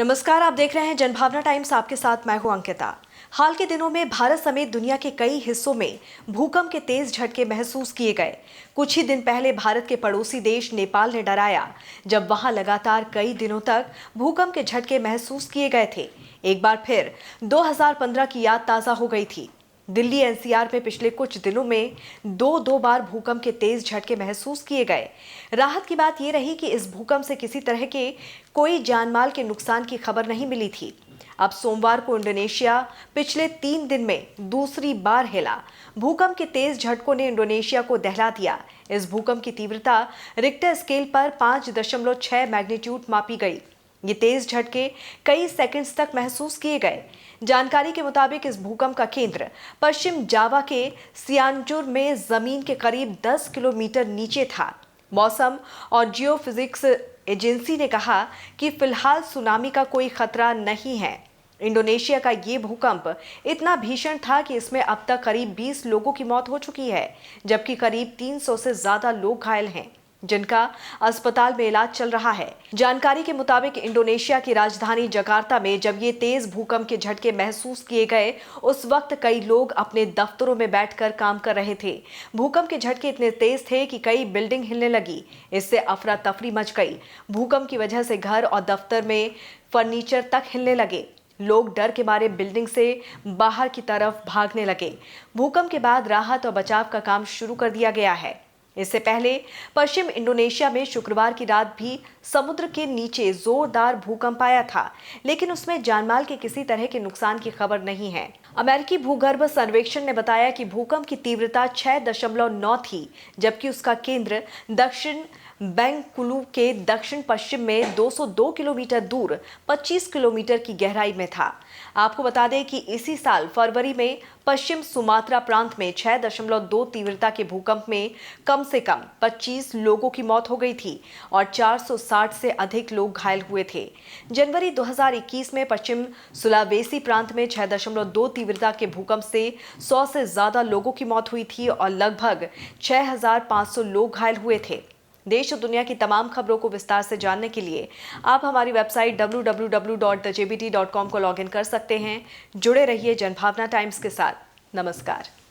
नमस्कार, आप देख रहे हैं जनभावना टाइम्स। आपके साथ मैं हूं अंकिता। हाल के दिनों में भारत समेत दुनिया के कई हिस्सों में भूकंप के तेज झटके महसूस किए गए। कुछ ही दिन पहले भारत के पड़ोसी देश नेपाल ने डराया, जब वहां लगातार कई दिनों तक भूकंप के झटके महसूस किए गए थे। एक बार फिर 2015 की याद ताजा हो गई थी। दिल्ली एनसीआर में पिछले कुछ दिनों में दो बार भूकंप के तेज झटके महसूस किए गए। राहत की बात यह रही कि इस भूकंप से किसी तरह के कोई जानमाल के नुकसान की खबर नहीं मिली थी। अब सोमवार को इंडोनेशिया पिछले 3 दिन में दूसरी बार हिला। भूकंप के तेज झटकों ने इंडोनेशिया को दहला दिया। इस भूकंप की तीव्रता रिक्टर स्केल पर 5.6 मैग्नीट्यूड मापी गई। ये तेज झटके कई सेकंड्स तक महसूस किए गए। जानकारी के मुताबिक इस भूकंप का केंद्र पश्चिम जावा के सियानजुर में जमीन के करीब 10 किलोमीटर नीचे था। मौसम और जियोफिजिक्स एजेंसी ने कहा कि फिलहाल सुनामी का कोई खतरा नहीं है। इंडोनेशिया का ये भूकंप इतना भीषण था कि इसमें अब तक करीब 20 लोगों की मौत हो चुकी है, जबकि करीब 300 से ज्यादा लोग घायल हैं, जिनका अस्पताल में इलाज चल रहा है। जानकारी के मुताबिक इंडोनेशिया की राजधानी जकार्ता में जब ये तेज भूकंप के झटके महसूस किए गए, उस वक्त कई लोग अपने दफ्तरों में बैठकर काम कर रहे थे। भूकंप के झटके इतने तेज थे कि कई बिल्डिंग हिलने लगी। इससे अफरा तफरी मच गई। भूकंप की वजह से घर और दफ्तर में फर्नीचर तक हिलने लगे। लोग डर के मारे बिल्डिंग से बाहर की तरफ भागने लगे। भूकंप के बाद राहत और बचाव का काम शुरू कर दिया गया है। इससे पहले पश्चिम इंडोनेशिया में शुक्रवार की रात भी समुद्र के नीचे जोरदार भूकंप आया था, लेकिन उसमें जानमाल के किसी तरह के नुकसान की खबर नहीं है। अमेरिकी भूगर्भ सर्वेक्षण ने बताया कि भूकंप की तीव्रता 6.9 थी, जबकि उसका केंद्र दक्षिण बेंगकुलु के दक्षिण पश्चिम में 202 किलोमीटर दूर 25 किलोमीटर की गहराई में था। आपको बता दें कि इसी साल फरवरी में पश्चिम सुमात्रा प्रांत में 6.2 तीव्रता के भूकंप में कम से कम 25 लोगों की मौत हो गई थी और 460 से अधिक लोग घायल हुए थे। जनवरी 2021 में पश्चिम सुलावेसी प्रांत में 6.2 तीव्रता के भूकंप से 100 से ज्यादा लोगों की मौत हुई थी और लगभग 6,500 लोग घायल हुए थे। देश और दुनिया की तमाम खबरों को विस्तार से जानने के लिए आप हमारी वेबसाइट www.thejbt.com को लॉगिन कर सकते हैं। जुड़े रहिए जनभावना टाइम्स के साथ। नमस्कार।